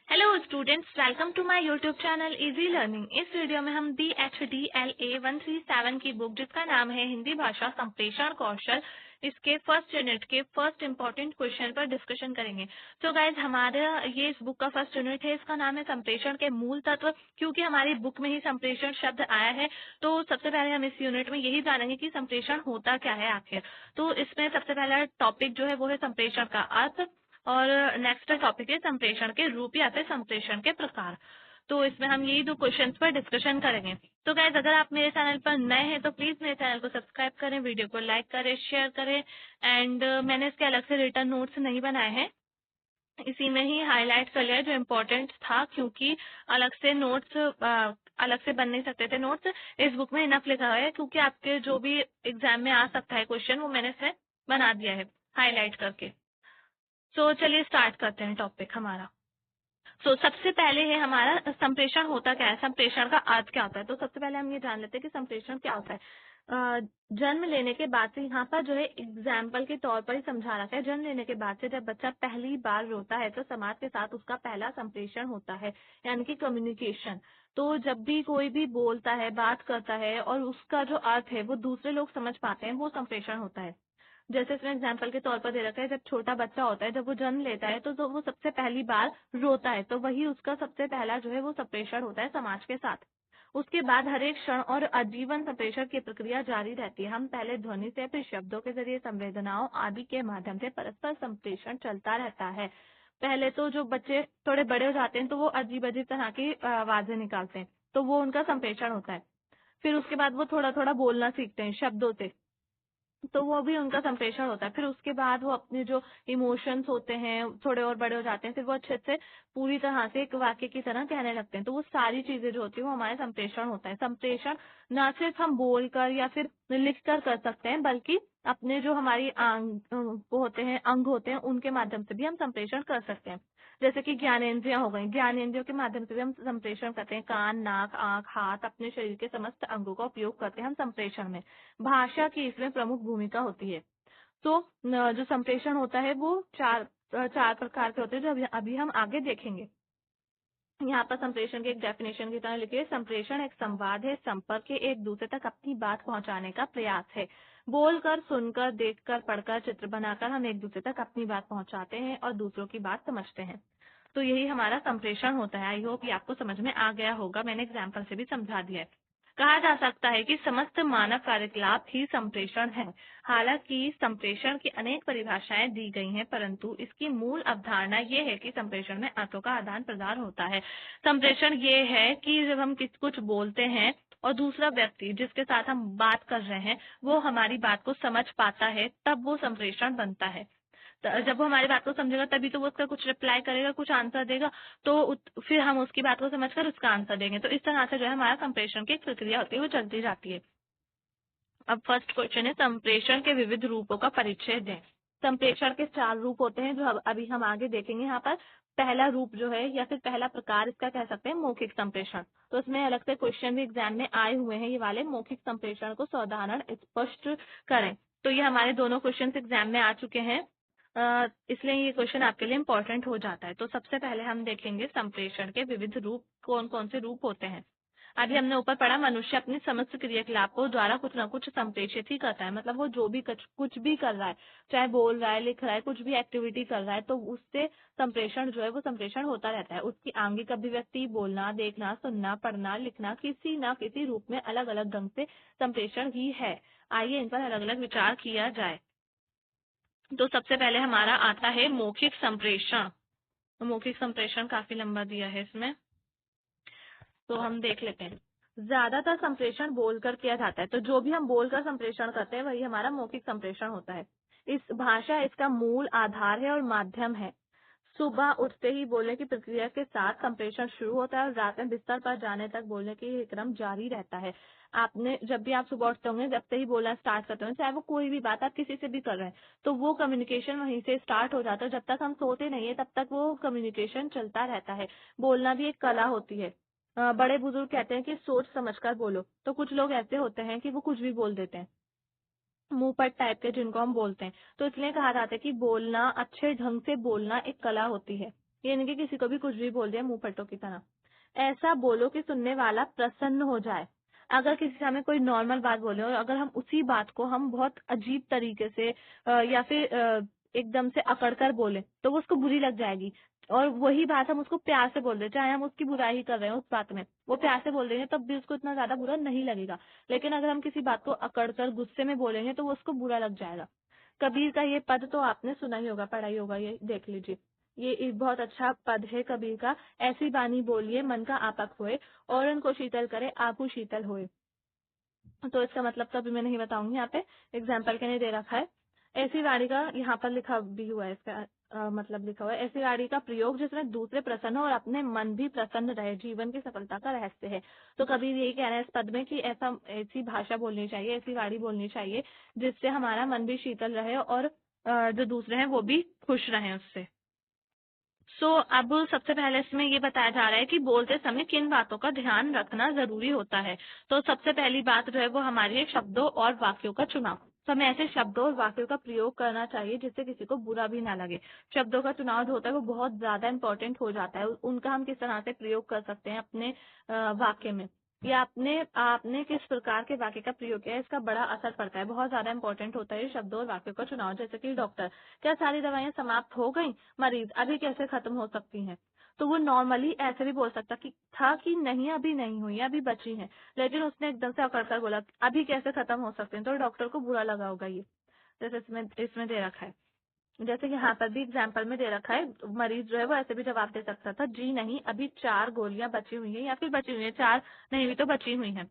Hello students, welcome to my YouTube channel easy learning. इस वीडियो में हम DHDLA 137 की बुक जिसका नाम है हिंदी भाषा संप्रेषण कौशल, इसके फर्स्ट यूनिट के फर्स्ट इंपॉर्टेंट क्वेश्चन पर डिस्कशन करेंगे। तो गाइज, हमारा ये इस बुक का फर्स्ट यूनिट है, इसका नाम है संप्रेषण के मूल तत्व। क्योंकि हमारी बुक में ही संप्रेषण शब्द आया है, तो सबसे पहले हम इस यूनिट में यही जानेंगे कि संप्रेषण होता क्या है आखिर। तो इसमें सबसे पहला टॉपिक जो है वो है संप्रेषण का अर्थ, और नेक्स्ट टॉपिक है संप्रेषण के रूप या फिर संप्रेषण के प्रकार। तो इसमें हम यही दो क्वेश्चंस पर डिस्कशन करेंगे। तो गाइज, अगर आप मेरे चैनल पर नए हैं तो प्लीज मेरे चैनल को सब्सक्राइब करें, वीडियो को लाइक करें, शेयर करें। एंड मैंने इसके अलग से रिटर्न नोट्स नहीं बनाए हैं, इसी में ही हाईलाइट कर लिया जो इम्पोर्टेंट था, क्योंकि अलग से नोट्स अलग से बन नहीं सकते थे नोट्स। इस बुक में इनफ लिखा हुआ है, क्योंकि आपके जो भी एग्जाम में आ सकता है क्वेश्चन वो मैंने इसमें बना दिया है हाईलाइट करके। तो चलिए स्टार्ट करते हैं टॉपिक हमारा। सबसे पहले है हमारा संप्रेषण होता क्या है, संप्रेषण का अर्थ क्या होता है। तो सबसे पहले हम ये जान लेते हैं कि संप्रेषण क्या होता है। जन्म लेने के बाद से, यहाँ पर जो है एग्जाम्पल के तौर पर ही समझा रखा है, जन्म लेने के बाद से जब बच्चा पहली बार रोता है तो समाज के साथ उसका पहला संप्रेषण होता है, यानी कि कम्युनिकेशन। तो जब भी कोई भी बोलता है, बात करता है और उसका जो अर्थ है वो दूसरे लोग समझ पाते हैं, वो संप्रेषण होता है। जैसे इसमें एग्जाम्पल के तौर पर दे रखा है, जब छोटा बच्चा होता है, जब वो जन्म लेता है तो वो सबसे पहली बार रोता है, तो वही उसका सबसे पहला जो है वो संप्रेषण होता है समाज के साथ। उसके बाद हर एक क्षण और आजीवन संप्रेषण की प्रक्रिया जारी रहती है। हम पहले ध्वनि से, फिर शब्दों के जरिए, संवेदनाओं आदि के माध्यम से परस्पर संप्रेषण चलता रहता है। पहले तो जो बच्चे थोड़े बड़े हो जाते हैं तो वो अजीब अजीब तरह की आवाजें निकालते हैं, तो वो उनका संप्रेषण होता है। फिर उसके बाद वो थोड़ा थोड़ा बोलना सीखते हैं शब्दों से, तो वो भी उनका संप्रेषण होता है। फिर उसके बाद वो अपने जो इमोशंस होते हैं थोड़े और बड़े हो जाते हैं, फिर वो अच्छे से पूरी तरह से एक वाक्य की तरह कहने लगते हैं, तो वो सारी चीजें जो होती है वो हमारे संप्रेषण होता है। संप्रेषण ना सिर्फ हम बोलकर या फिर लिख कर सकते हैं, बल्कि अपने जो हमारी वो होते हैं, अंग होते हैं, उनके माध्यम से भी हम संप्रेषण कर सकते हैं। जैसे कि ज्ञानेंद्रियां हो गई, ज्ञानेंद्रियों के माध्यम से भी हम संप्रेषण करते हैं। कान, नाक, आंख, हाथ, अपने शरीर के समस्त अंगों का उपयोग करते हैं हम संप्रेषण में। भाषा की इसमें प्रमुख भूमिका होती है। तो जो संप्रेषण होता है वो चार प्रकार के होते हैं, जो अभी हम आगे देखेंगे। यहाँ पर संप्रेषण के एक डेफिनेशन की तरह लिखिए, संप्रेषण एक संवाद है, संपर्क के एक दूसरे तक अपनी बात पहुंचाने का प्रयास है। बोलकर, सुनकर, देखकर, पढ़कर, चित्र बनाकर हम एक दूसरे तक अपनी बात पहुंचाते हैं और दूसरों की बात समझते हैं। तो यही हमारा संप्रेषण होता है। आई होप ये आपको समझ में आ गया होगा, मैंने एग्जाम्पल से भी समझा दिया है। कहा जा सकता है कि समस्त मानव कार्यकलाप ही संप्रेषण है। हालांकि संप्रेषण की अनेक परिभाषाएं दी गई हैं, परंतु इसकी मूल अवधारणा ये है कि संप्रेषण में अर्थों का आदान प्रदान होता है। संप्रेषण ये है कि जब हम कुछ बोलते हैं और दूसरा व्यक्ति जिसके साथ हम बात कर रहे हैं वो हमारी बात को समझ पाता है, तब वो संप्रेषण बनता है। जब वो हमारी बात को समझेगा तभी तो वो उसका कुछ रिप्लाई करेगा, कुछ आंसर देगा, तो फिर हम उसकी बात को समझकर उसका आंसर देंगे। तो इस तरह से जो है हमारा संप्रेषण की एक प्रक्रिया होती है, वो चलती जाती है। अब फर्स्ट क्वेश्चन है, संप्रेषण के विविध रूपों का परिचय दें। संप्रेषण के 4 रूप होते हैं, जो अभी हम आगे देखेंगे। यहाँ पर पहला रूप जो है या फिर पहला प्रकार इसका कह सकते हैं मौखिक संप्रेषण। तो इसमें अलग से क्वेश्चन भी एग्जाम में आए हुए हैं, ये वाले मौखिक संप्रेषण को साधारण स्पष्ट करें। तो ये हमारे दोनों क्वेश्चन एग्जाम में आ चुके हैं, इसलिए ये क्वेश्चन आपके लिए इम्पोर्टेंट हो जाता है। तो सबसे पहले हम देखेंगे संप्रेषण के विविध रूप कौन कौन से रूप होते हैं। अभी हमने ऊपर पढ़ा, मनुष्य अपनी समस्त क्रियाकलापों द्वारा कुछ न कुछ संप्रेषित ही करता है। मतलब वो जो भी कुछ भी कर रहा है, चाहे बोल रहा है, लिख रहा है, कुछ भी एक्टिविटी कर रहा है, तो उससे संप्रेषण जो है वो संप्रेषण होता रहता है। उसकी आंगिक अभिव्यक्ति, बोलना, देखना, सुनना, पढ़ना, लिखना, किसी न किसी रूप में अलग अलग ढंग से संप्रेषण ही है। आइए इन पर अलग अलग विचार किया जाए। तो सबसे पहले हमारा आता है मौखिक संप्रेषण। मौखिक संप्रेषण काफी लंबा दिया है इसमें, तो हम देख लेते हैं। ज्यादातर संप्रेषण बोलकर किया जाता है, तो जो भी हम बोलकर संप्रेषण करते हैं वही हमारा मौखिक संप्रेषण होता है। इस भाषा इसका मूल आधार है और माध्यम है। सुबह उठते ही बोलने की प्रक्रिया के साथ संप्रेषण शुरू होता है और रात में बिस्तर पर जाने तक बोलने की क्रम जारी रहता है। आपने जब भी आप सुबह उठते होंगे, जब से ही बोलना स्टार्ट करते होंगे, चाहे वो कोई भी बात आप किसी से भी कर रहे हैं, तो वो कम्युनिकेशन वहीं से स्टार्ट हो जाता है। जब तक हम सोते नहीं है तब तक वो कम्युनिकेशन चलता रहता है। बोलना भी एक कला होती है। बड़े बुजुर्ग कहते हैं कि सोच समझकर बोलो, तो कुछ लोग ऐसे होते हैं कि वो कुछ भी बोल देते हैं, मुंहपट टाइप के जिनको हम बोलते हैं। तो इसलिए कहा जाता है कि बोलना, अच्छे ढंग से बोलना एक कला होती है। ये नहीं कि किसी को भी कुछ भी बोल दिया मुंह फटो की तरह। ऐसा बोलो कि सुनने वाला प्रसन्न हो जाए। अगर किसी से हमें कोई नॉर्मल बात बोले और अगर हम उसी बात को हम बहुत अजीब तरीके से या फिर एकदम से अकड़ कर बोले तो वो उसको बुरी लग जाएगी। और वही बात हम उसको प्यार से बोल रहे, चाहे हम उसकी बुराई ही कर रहे हैं उस बात में, वो प्यार से बोल रहे हैं तब भी उसको इतना ज्यादा बुरा नहीं लगेगा। लेकिन अगर हम किसी बात को अकड़ कर गुस्से में बोलेंगे तो वो उसको बुरा लग जाएगा। कबीर का ये पद तो आपने सुना ही होगा, पढ़ा ही होगा, ये देख लीजिए। ये एक बहुत अच्छा पद है कबीर का। ऐसी वाणी बोलिए मन का आपक होए, और उनको शीतल करे आपू शीतल होए। तो इसका मतलब तो अभी मैं नहीं बताऊंगी, यहाँ पे एग्जाम्पल के लिए दे रखा है। ऐसी वाणी का यहाँ पर लिखा भी हुआ है, इसका मतलब लिखा हुआ है, ऐसी वाणी का प्रयोग जिसमें दूसरे प्रसन्न हो और अपने मन भी प्रसन्न रहे, जीवन की सफलता का रहस्य है। तो कबीर यही कह रहे हैं इस पद में कि ऐसी भाषा बोलनी चाहिए, ऐसी वाणी बोलनी चाहिए जिससे हमारा मन भी शीतल रहे और जो दूसरे हैं वो भी खुश रहें उससे। अब सबसे पहले इसमें ये बताया जा रहा है कि बोलते समय किन बातों का ध्यान रखना जरूरी होता है। तो सबसे पहली बात जो है वो हमारी है शब्दों और वाक्यों का चुनाव। तो हमें ऐसे शब्दों और वाक्यों का प्रयोग करना चाहिए जिससे किसी को बुरा भी ना लगे। शब्दों का चुनाव जो होता है वो बहुत ज्यादा इंपॉर्टेंट हो जाता है, उनका हम किस तरह से प्रयोग कर सकते हैं अपने वाक्य में, या आपने आपने किस प्रकार के वाक्य का प्रयोग किया है, इसका बड़ा असर पड़ता है। बहुत ज्यादा इंपॉर्टेंट होता है शब्दों और वाक्यों का चुनाव। जैसे कि डॉक्टर, क्या सारी दवाइयां समाप्त हो गई? मरीज, अभी कैसे खत्म हो सकती हैं? तो वो नॉर्मली ऐसे भी बोल सकता कि था कि नहीं अभी नहीं हुई, अभी बची हैं, लेकिन उसने एकदम से अकड़ कर बोला अभी कैसे खत्म हो सकते हैं, तो डॉक्टर को बुरा लगा होगा ये। जैसे इसमें इसमें दे रखा है, जैसे यहाँ पर भी एग्जाम्पल में दे रखा है, मरीज जो है वो ऐसे भी जवाब दे सकता था, जी नहीं, अभी 4 गोलियां बची हुई हैं, या फिर बची हुई है 4 नहीं भी तो बची हुई हैं।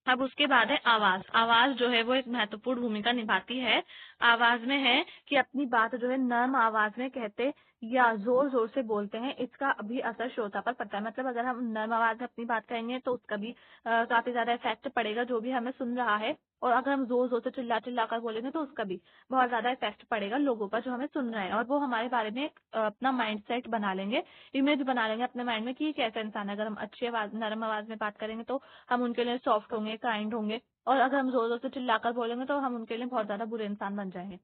अब उसके बाद है आवाज। आवाज जो है वो एक महत्वपूर्ण भूमिका निभाती है। आवाज में है कि अपनी बात जो है नर्म आवाज में कहते या जोर जोर से बोलते हैं, इसका भी असर श्रोता पर पड़ता है। मतलब अगर हम नर्म आवाज में अपनी बात कहेंगे तो उसका भी काफी ज्यादा इफेक्ट पड़ेगा जो भी हमें सुन रहा है। और अगर हम जोर जोर से चिल्ला चिल्ला कर बोलेंगे तो उसका भी बहुत ज्यादा इफेक्ट पड़ेगा लोगों पर जो हमें सुन रहे हैं, और वो हमारे बारे में अपना माइंड सेट बना लेंगे, इमेज बना लेंगे अपने माइंड में कि ये कैसा इंसान है। अगर हम अच्छी आवाज नरम आवाज में बात करेंगे तो हम उनके लिए सॉफ्ट होंगे, काइंड होंगे, और अगर हम जोर जोर से चिल्लाकर बोलेंगे तो हम उनके लिए बहुत ज्यादा बुरे इंसान बन जाएंगे।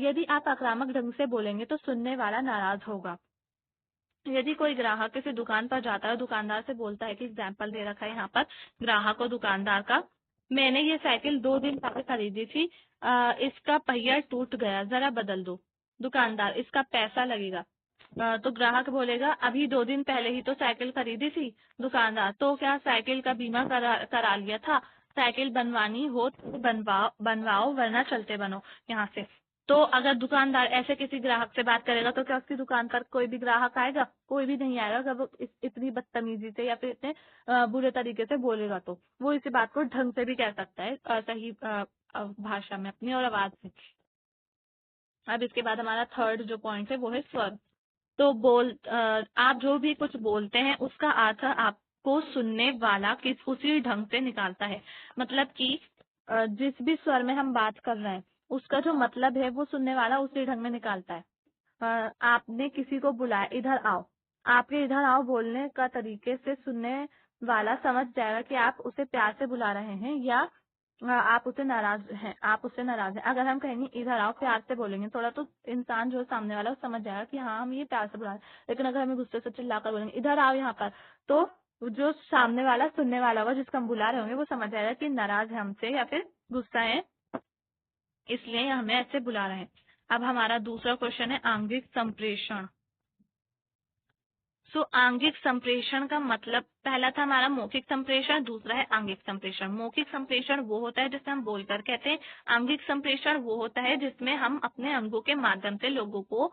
यदि आप आक्रामक ढंग से बोलेंगे तो सुनने वाला नाराज होगा। यदि कोई ग्राहक किसी दुकान पर जाता है, दुकानदार से बोलता है कि एग्जाम्पल दे रखा है यहाँ पर ग्राहक और दुकानदार का, मैंने ये साइकिल 2 दिन पहले खरीदी थी, इसका पहिया टूट गया, जरा बदल दो। दुकानदार, इसका पैसा लगेगा। तो ग्राहक बोलेगा अभी 2 दिन पहले ही तो साइकिल खरीदी थी। दुकानदार, तो क्या साइकिल का बीमा करा लिया था? साइकिल बनवानी हो तो बनवाओ बनवाओ, वरना चलते बनो यहाँ से। तो अगर दुकानदार ऐसे किसी ग्राहक से बात करेगा तो क्या उसकी दुकान पर कोई भी ग्राहक आएगा? कोई भी नहीं आएगा अगर वो इतनी बदतमीजी से या फिर इतने बुरे तरीके से बोलेगा। तो वो इसी बात को ढंग से भी कह सकता है, सही भाषा में अपनी और आवाज में। अब इसके बाद हमारा थर्ड जो पॉइंट है वो है स्वर। तो आप जो भी कुछ बोलते हैं उसका अर्थ आपको सुनने वाला किस उसी ढंग से निकालता है। मतलब कि जिस भी स्वर में हम बात कर रहे हैं उसका जो मतलब है वो सुनने वाला उसी ढंग में निकालता है। आपने किसी को बुलाया, इधर आओ, आपके इधर आओ बोलने का तरीके से सुनने वाला समझ जाएगा कि आप उसे प्यार से बुला रहे हैं या आप उससे नाराज हैं। अगर हम कहेंगे इधर आओ, प्यार से बोलेंगे थोड़ा, तो इंसान जो सामने वाला वो समझ जाएगा कि हाँ हम ये प्यार से बुला रहे हैं। लेकिन अगर हमें गुस्से से चिल्लाकर बोलेंगे इधर आओ यहाँ पर, तो जो सामने वाला सुनने वाला होगा जिसको हम बुला रहे होंगे वो समझ जाएगा कि नाराज है हमसे या फिर गुस्सा है, इसलिए हमें ऐसे बुला रहे हैं। अब हमारा दूसरा क्वेश्चन है आंगिक संप्रेषण। आंगिक संप्रेषण का मतलब, पहला था हमारा मौखिक संप्रेषण, दूसरा है आंगिक संप्रेषण। मौखिक संप्रेषण वो होता है जिसे हम बोलकर कहते हैं। आंगिक संप्रेषण वो होता है जिसमें हम अपने अंगों के माध्यम से लोगों को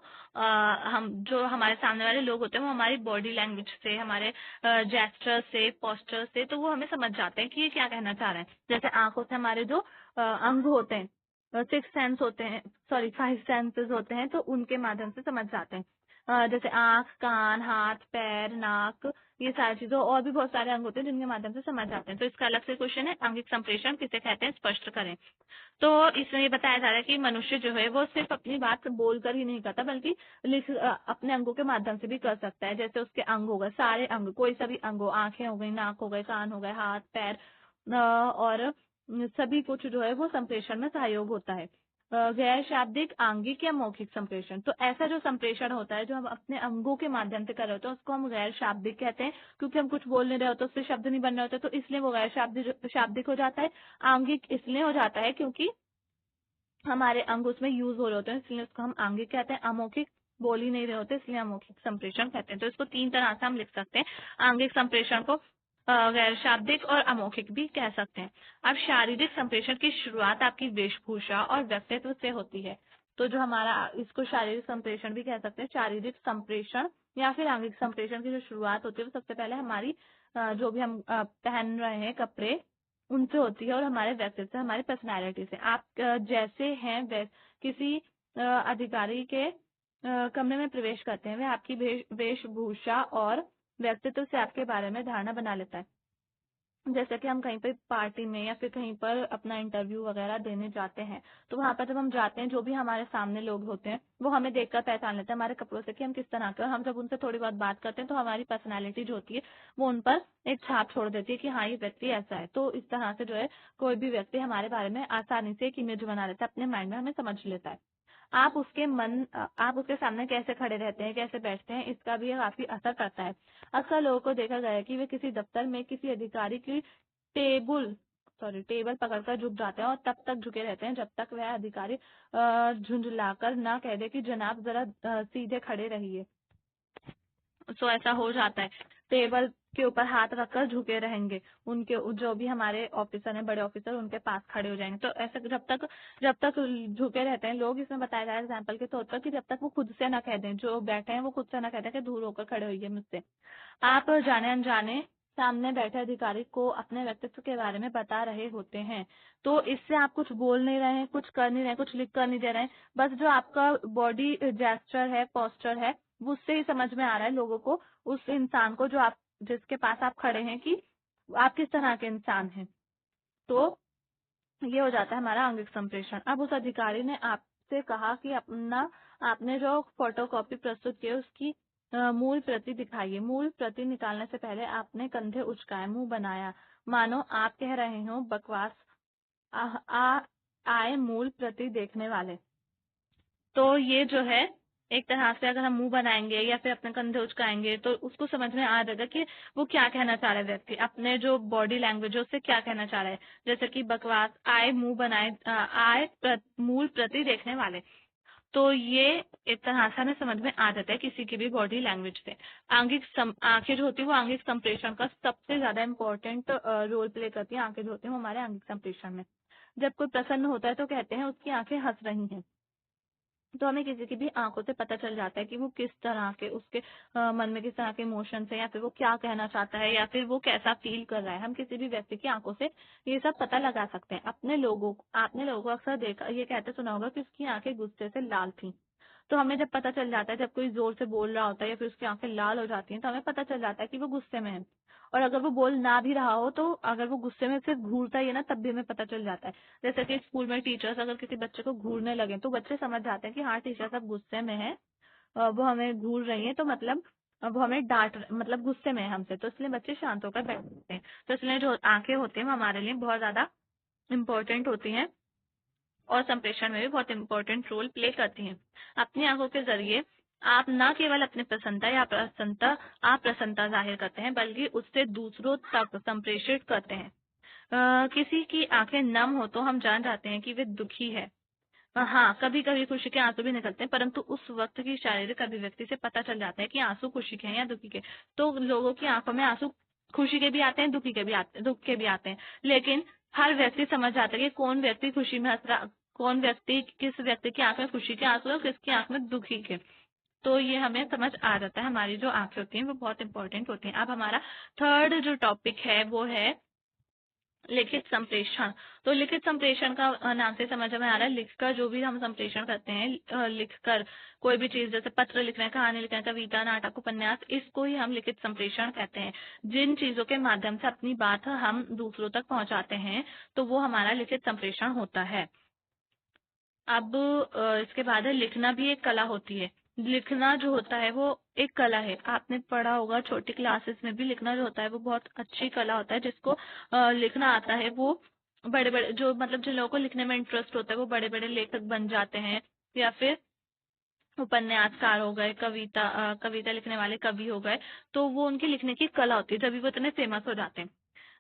हम जो हमारे सामने वाले लोग होते हैं वो हमारी बॉडी लैंग्वेज से, हमारे जेस्चर से, पोस्चर से, तो वो हमें समझ जाते हैं कि ये क्या कहना चाह रहे हैं। जैसे आंखों से हमारे जो अंग होते हैं, 6 सेंस होते हैं, सॉरी 5 सेंसेस होते हैं, तो उनके माध्यम से समझ जाते हैं। जैसे आंख, कान, हाथ, पैर, नाक, ये सारी चीजें, और भी बहुत सारे अंग होते हैं जिनके माध्यम से समझ जाते हैं। तो इसका अलग से क्वेश्चन है, आंगिक संप्रेषण किसे कहते हैं, स्पष्ट करें। तो इसमें ये बताया जा रहा है कि मनुष्य जो है वो सिर्फ अपनी बात बोलकर ही नहीं करता बल्कि अपने अंगों के माध्यम से भी कर सकता है। जैसे उसके अंग हो गए, सारे अंग, कोई सा भी अंग हो, आंखें हो गई, नाक हो गए, कान हो गए, हाथ पैर, और सभी कुछ जो है वो संप्रेषण में सहयोग होता है। गैर शाब्दिक, आंगिक या मौखिक संप्रेषण। तो ऐसा जो संप्रेषण होता है जो हम अपने अंगों के माध्यम से कर रहे होते हैं उसको हम गैर शाब्दिक कहते हैं, क्योंकि हम कुछ बोल नहीं रहे होते, उससे शब्द नहीं बन रहे होते, तो इसलिए वो गैर शाब्दिक शाब्दिक हो जाता है। आंगिक इसलिए हो जाता है क्योंकि हमारे अंग उसमें यूज हो रहे होते हैं, इसलिए उसको हम आंगिक कहते हैं। अमौखिक बोल ही नहीं रहे होते, इसलिए अमौखिक संप्रेषण कहते हैं। तो इसको 3 तरह से हम लिख सकते हैं। आंगिक संप्रेषण को गैर शाब्दिक और अमौखिक भी कह सकते हैं। अब शारीरिक संप्रेषण की शुरुआत आपकी वेशभूषा और व्यक्तित्व से होती है। तो जो हमारा, इसको शारीरिक संप्रेषण भी कह सकते हैं। शारीरिक संप्रेषण या फिर आंगिक संप्रेषण की जो शुरुआत होती है वो सबसे पहले हमारी जो भी हम पहन रहे हैं कपड़े उनसे होती है और हमारे व्यक्तित्व से, हमारी पर्सनैलिटी से। आप जैसे हैं किसी अधिकारी के कमरे में प्रवेश करते हैं, वह आपकी वेशभूषा और व्यक्तित्व से आपके बारे में धारणा बना लेता है। जैसे कि हम कहीं पर पार्टी में या फिर कहीं पर अपना इंटरव्यू वगैरह देने जाते हैं, तो वहां पर जब हम जाते हैं जो भी हमारे सामने लोग होते हैं वो हमें देखकर पहचान लेते हैं हमारे कपड़ों से कि हम किस तरह के, और हम जब उनसे थोड़ी बहुत बात करते हैं तो हमारी पर्सनैलिटी जो होती है वो उन पर एक छाप छोड़ देती है कि हाँ ये व्यक्ति ऐसा है। तो इस तरह से जो है कोई भी व्यक्ति हमारे बारे में आसानी से एक इमेज बना लेता है, अपने माइंड में हमें समझ लेता है। आप उसके सामने कैसे खड़े रहते हैं, कैसे बैठते हैं, इसका भी काफी असर करता है। अक्सर लोगों को देखा गया है कि वे किसी दफ्तर में किसी अधिकारी की टेबल टेबल पकड़कर झुक जाते हैं और तब तक झुके रहते हैं जब तक वह अधिकारी झुंझलाकर ना कह दे कि जनाब जरा सीधे खड़े रहिए। सो ऐसा हो जाता है, टेबल के ऊपर हाथ रखकर झुके रहेंगे, उनके जो भी हमारे ऑफिसर हैं, बड़े ऑफिसर, उनके पास खड़े हो जाएंगे। तो ऐसे जब तक झुके रहते हैं लोग, इसमें बताया जाए एग्जाम्पल के तौर पर कि जब तक वो खुद से ना कह दें, जो बैठे हैं वो खुद से ना कह दें कि दूर होकर खड़े होइए मुझसे। आप जाने अनजाने सामने बैठे अधिकारी को अपने व्यक्तित्व के बारे में बता रहे होते हैं। तो इससे आप कुछ बोल नहीं रहे हैं, कुछ कर नहीं रहे हैं, कुछ लिख कर नहीं दे रहे हैं, बस जो आपका बॉडी जेस्चर है, पोस्चर है, वो उससे ही समझ में आ रहा है लोगों को, उस इंसान को जो आप जिसके पास आप खड़े हैं, कि आप किस तरह के इंसान हैं। तो ये हो जाता है हमारा आंगिक संप्रेषण। अब उस अधिकारी ने आपसे कहा कि आपने जो फोटोकॉपी प्रस्तुत की है उसकी मूल प्रति दिखाइए। मूल प्रति निकालने से पहले आपने कंधे उचकाए, मुंह बनाया, मानो आप कह रहे हो बकवास, आए मूल प्रति देखने वाले। तो ये जो है एक तरह से अगर हम मुंह बनाएंगे या फिर अपने कंधे उचकाएंगे तो उसको समझ में आ जाएगा कि वो क्या कहना चाह रहा है व्यक्ति, अपने जो बॉडी लैंग्वेज उससे क्या कहना चाह रहा है। जैसे कि बकवास, आए मुंह बनाए, मूल प्रति देखने वाले। तो ये एक तरह से हमें समझ में आ जाता है किसी की भी बॉडी लैंग्वेज से। आंखें जो होती है वो आंगिक संप्रेषण का सबसे ज्यादा इम्पोर्टेंट रोल प्ले करती है। आंखें जो होती है वो हमारे आंगिक संप्रेषण में। जब कोई प्रसन्न होता है तो कहते हैं उसकी आंखें हंस रही हैं। तो हमें किसी की भी आंखों से पता चल जाता है कि वो किस तरह के, उसके मन में किस तरह के इमोशंस है, या फिर वो क्या कहना चाहता है, या फिर वो कैसा फील कर रहा है। हम किसी भी व्यक्ति की आंखों से ये सब पता लगा सकते हैं। आपने लोगों को अक्सर देखा, ये कहते सुना होगा कि उसकी आंखें गुस्से से लाल थी। तो हमें जब पता चल जाता है, जब कोई जोर से बोल रहा होता है या फिर उसकी आंखें लाल हो जाती हैं, तो हमें पता चल जाता है कि वो गुस्से में है। और अगर वो बोल ना भी रहा हो, तो अगर वो गुस्से में सिर्फ घूरता ही है ना, तब भी हमें पता चल जाता है। जैसे कि स्कूल में टीचर्स अगर किसी बच्चे को घूरने लगे तो बच्चे समझ जाते हैं कि हाँ टीचर सब गुस्से में है, वो हमें घूर रही है, तो मतलब वो हमें मतलब गुस्से में है हमसे, तो इसलिए बच्चे शांत होकर बैठते हैं। तो इसलिए जो आंखें होती हैं वो हमारे लिए बहुत ज्यादा इम्पोर्टेंट होती हैं और संप्रेषण में भी बहुत इंपॉर्टेंट रोल प्ले करती हैं। अपनी आंखों के जरिए आप न केवल अपनी प्रसन्नता या प्रसन्नता जाहिर करते हैं, बल्कि उससे दूसरों तक संप्रेषित करते हैं। किसी की आंखें नम हो तो हम जान जाते हैं कि वे दुखी है। हाँ, कभी कभी खुशी के आंसू भी निकलते हैं, परंतु उस वक्त की शारीरिक अभिव्यक्ति से पता चल जाता है कि आंसू खुशी के हैं या दुखी के। तो लोगों की आंखों में आंसू खुशी के भी आते हैं, दुख के भी आते हैं, लेकिन हर व्यक्ति समझ जाता है कि कौन व्यक्ति खुशी में हंस रहा, किस व्यक्ति की आंख में खुशी के आंसू है और किसकी आंख में दुखी के। तो ये हमें समझ आ जाता है। हमारी जो आंखें होती हैं वो बहुत इंपॉर्टेंट होती हैं। अब हमारा थर्ड जो टॉपिक है वो है लिखित संप्रेषण। तो लिखित संप्रेषण का नाम से समझ में आ रहा है, लिखकर जो भी हम संप्रेषण करते हैं, लिखकर कोई भी चीज, जैसे पत्र लिख रहे हैं, कहानी लिख रहे हैं, कविता, नाटक, उपन्यास, इसको ही हम लिखित संप्रेषण कहते हैं। जिन चीजों के माध्यम से अपनी बात हम दूसरों तक पहुंचाते हैं तो वो हमारा लिखित संप्रेषण होता है। अब इसके बाद है लिखना भी एक कला होती है। लिखना जो होता है वो एक कला है। आपने पढ़ा होगा छोटी क्लासेस में भी, लिखना जो होता है वो बहुत अच्छी कला होता है। जिसको लिखना आता है वो बड़े बड़े जो मतलब जिन लोगों को लिखने में इंटरेस्ट होता है वो बड़े बड़े लेखक बन जाते हैं, या फिर उपन्यासकार हो गए, कविता लिखने वाले कवि हो गए, तो वो उनकी लिखने की कला होती है, जब भी वो इतने फेमस हो जाते हैं।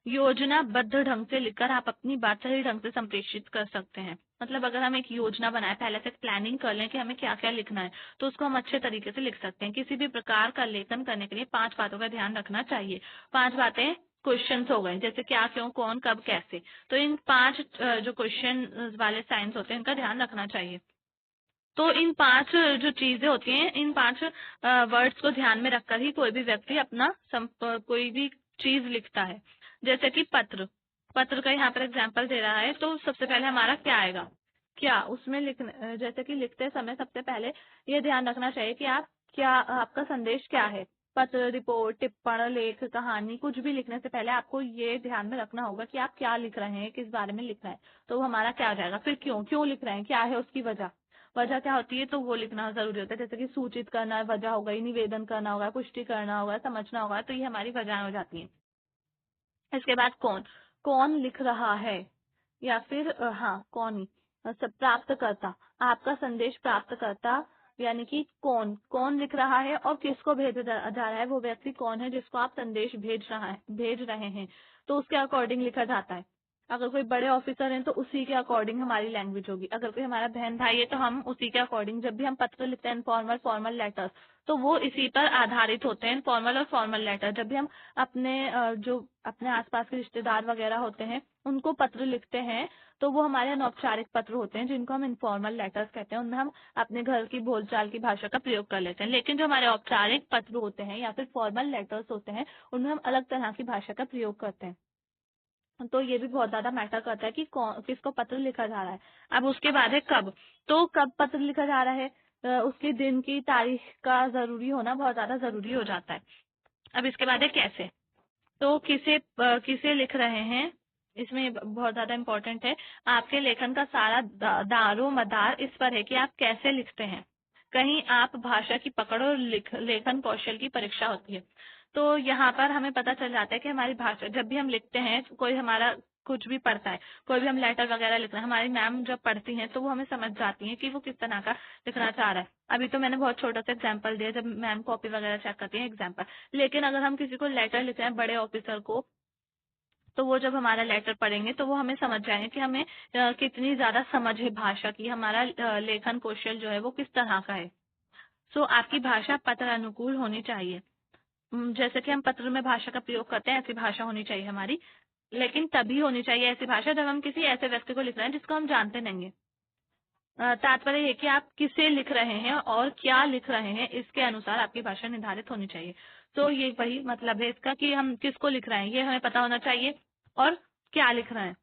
योजनाबद्ध ढंग से लिखकर आप अपनी बात सही ढंग से संप्रेषित कर सकते हैं। मतलब अगर हम एक योजना बनाए, पहले से प्लानिंग कर लें कि हमें क्या क्या लिखना है, तो उसको हम अच्छे तरीके से लिख सकते हैं। किसी भी प्रकार का लेखन करने के लिए 5 बातों का ध्यान रखना चाहिए। 5 बातें क्वेश्चंस हो गए, जैसे क्या, क्यों, कौन, कब, कैसे। तो इन 5 जो क्वेश्चन वाले साइंस होते हैं इनका ध्यान रखना चाहिए। तो इन 5 जो चीजें होती हैं, इन 5 वर्ड्स को ध्यान में रखकर ही कोई भी व्यक्ति अपना कोई भी चीज लिखता है। जैसे कि पत्र, पत्र का यहाँ पर एग्जाम्पल दे रहा है, तो सबसे पहले हमारा क्या आएगा, क्या। उसमें लिखने जैसे कि लिखते समय सबसे पहले ये ध्यान रखना चाहिए कि आप क्या, आपका संदेश क्या है। पत्र, रिपोर्ट, टिप्पण, लेख, कहानी, कुछ भी लिखने से पहले आपको ये ध्यान में रखना होगा कि आप क्या लिख रहे हैं, किस बारे में लिख रहे हैं। तो वो हमारा क्या आ जाएगा। फिर क्यों, क्यों लिख रहे हैं, क्या है उसकी वजह, वजह क्या होती है, तो वो लिखना जरूरी होता है। जैसे कि सूचित करना वजह हो गई, निवेदन करना होगा, पुष्टि करना होगा, समझना होगा, तो ये हमारी वजह हो जाती है। इसके बाद कौन, कौन लिख रहा है, या फिर हाँ कौन ही, प्राप्तकर्ता, आपका संदेश प्राप्तकर्ता, यानी कि कौन, कौन लिख रहा है और किसको भेजा जा रहा है, वो व्यक्ति कौन है जिसको आप संदेश भेज रहे हैं, तो उसके अकॉर्डिंग लिखा जाता है। अगर कोई बड़े ऑफिसर हैं तो उसी के अकॉर्डिंग हमारी लैंग्वेज होगी। अगर कोई हमारा बहन भाई है तो हम उसी के अकॉर्डिंग, जब भी हम पत्र लिखते हैं फॉर्मल फॉर्मल लेटर्स, तो वो इसी पर आधारित होते हैं, फॉर्मल और फॉर्मल लेटर। जब भी हम अपने जो अपने आसपास के रिश्तेदार वगैरह होते हैं उनको पत्र लिखते हैं, तो वो हमारे अनौपचारिक पत्र होते हैं, जिनको हम इनफॉर्मल लेटर्स कहते हैं। उनमें हम अपने घर की बोलचाल की भाषा का प्रयोग कर लेते हैं। लेकिन जो हमारे औपचारिक पत्र होते हैं या फिर फॉर्मल लेटर्स होते हैं, उनमें हम अलग तरह की भाषा का प्रयोग करते हैं। तो ये भी बहुत ज्यादा मैटर करता है कि किसको पत्र लिखा जा रहा है। अब उसके बाद है कब, तो कब पत्र लिखा जा रहा है, उसके दिन की तारीख का जरूरी होना बहुत ज्यादा जरूरी हो जाता है। अब इसके बाद है कैसे, तो किसे लिख रहे हैं, इसमें बहुत ज्यादा इम्पोर्टेंट है। आपके लेखन का सारा दारो मदार इस पर है कि आप कैसे लिखते हैं। कहीं आप भाषा की पकड़ और लेखन कौशल की परीक्षा होती है। तो यहाँ पर हमें पता चल जाता है कि हमारी भाषा, जब भी हम लिखते हैं, कोई हमारा कुछ भी पढ़ता है, कोई भी हम लेटर वगैरह लिख रहे हैं, हमारी मैम जब पढ़ती हैं तो वो हमें समझ जाती हैं कि वो किस तरह का लिखना चाह रहा है। अभी तो मैंने बहुत छोटा सा एग्जाम्पल दिया, जब मैम कॉपी वगैरह चेक करती है एग्जाम्पल। लेकिन अगर हम किसी को लेटर लिख रहे हैं बड़े ऑफिसर को, तो वो जब हमारा लेटर पढ़ेंगे तो वो हमें समझ जाएंगे कि हमें कितनी ज्यादा समझ है भाषा की, हमारा लेखन कौशल जो है वो किस तरह का है। सो आपकी भाषा पत्र अनुकूल होनी चाहिए। जैसे कि हम पत्र में भाषा का प्रयोग करते हैं, ऐसी भाषा होनी चाहिए हमारी। लेकिन तभी होनी चाहिए ऐसी भाषा जब हम किसी ऐसे व्यक्ति को लिख रहे हैं जिसको हम जानते नहीं है। तात्पर्य है कि आप किसे लिख रहे हैं और क्या लिख रहे हैं, इसके अनुसार आपकी भाषा निर्धारित होनी चाहिए। तो ये वही मतलब है इसका कि हम किसको लिख रहे हैं ये हमें पता होना चाहिए, और क्या लिख रहे हैं।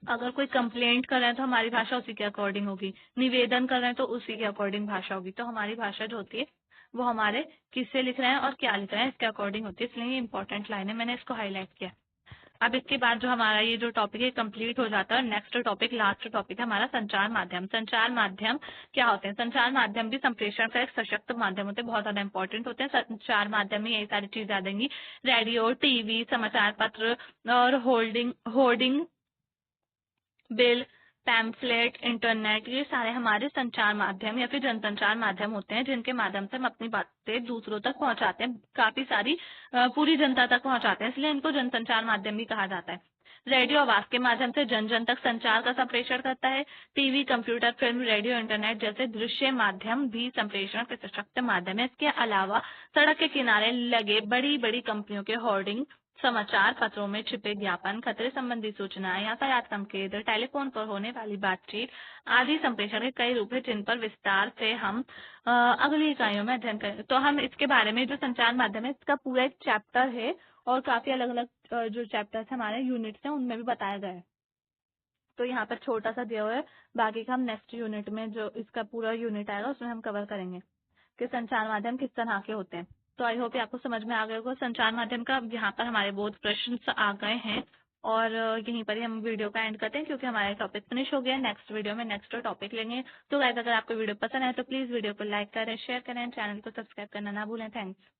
अगर कोई कंप्लेंट कर रहे हैं तो हमारी भाषा उसी के अकॉर्डिंग होगी, निवेदन कर रहे हैं तो उसी के अकॉर्डिंग भाषा होगी। तो हमारी भाषा जो होती है वो हमारे किससे लिख रहे हैं और क्या लिख रहे हैं इसके अकॉर्डिंग होती है। इसलिए ये इंपॉर्टेंट लाइन है, मैंने इसको हाईलाइट किया। अब इसके बाद जो हमारा ये जो टॉपिक है कंप्लीट हो जाता है। नेक्स्ट टॉपिक, लास्ट टॉपिक है हमारा संचार माध्यम। संचार माध्यम क्या होते हैं, संचार माध्यम भी संप्रेषण का एक सशक्त माध्यम होते हैं, बहुत ज्यादा इंपॉर्टेंट होते हैं। संचार माध्यम में यही सारी चीजें आ जाएंगी, रेडियो, टीवी, समाचार पत्र और होर्डिंग, बिल, पैम्फलेट, इंटरनेट, ये सारे हमारे संचार माध्यम या फिर जनसंचार माध्यम होते हैं, जिनके माध्यम से हम अपनी बातें दूसरों तक पहुंचाते हैं, काफी सारी पूरी जनता तक पहुंचाते हैं, इसलिए इनको जनसंचार माध्यम भी कहा जाता है। रेडियो आवाज के माध्यम से जन जन तक संचार का संप्रेषण करता है। TV, computer, film, radio, internet जैसे दृश्य माध्यम भी संप्रेषण के सशक्त माध्यम है। इसके अलावा सड़क के किनारे लगे बड़ी बड़ी कंपनियों के होर्डिंग, समाचार पत्रों में छिपे ज्ञापन, खतरे संबंधी सूचनाएं, यातायात संकेत, टेलीफोन पर होने वाली बातचीत आदि संप्रेषण के कई रूप हैं, जिन पर विस्तार से हम अगली इकाइयों में अध्ययन करेंगे। तो हम इसके बारे में, जो संचार माध्यम है इसका पूरा एक चैप्टर है, और काफी अलग अलग जो चैप्टर्स हमारे यूनिट्स हैं उनमें भी बताया गया है। तो यहाँ पर छोटा सा दिया हुआ है, बाकी का हम नेक्स्ट यूनिट में, जो इसका पूरा यूनिट आएगा उसमें हम कवर करेंगे कि संचार माध्यम किस तरह के होते हैं। तो आई होप आपको समझ में आ गया होगा संचार माध्यम का। यहाँ पर हमारे बहुत प्रश्न आ गए हैं, और यहीं पर ही हम वीडियो का एंड करते हैं क्योंकि हमारा टॉपिक फिनिश हो गया। नेक्स्ट वीडियो में नेक्स्ट टॉपिक लेंगे। तो गाइस, अगर आपको वीडियो पसंद है तो प्लीज वीडियो को लाइक करें, शेयर करें, चैनल को सब्सक्राइब करना ना भूलें। थैंक्स।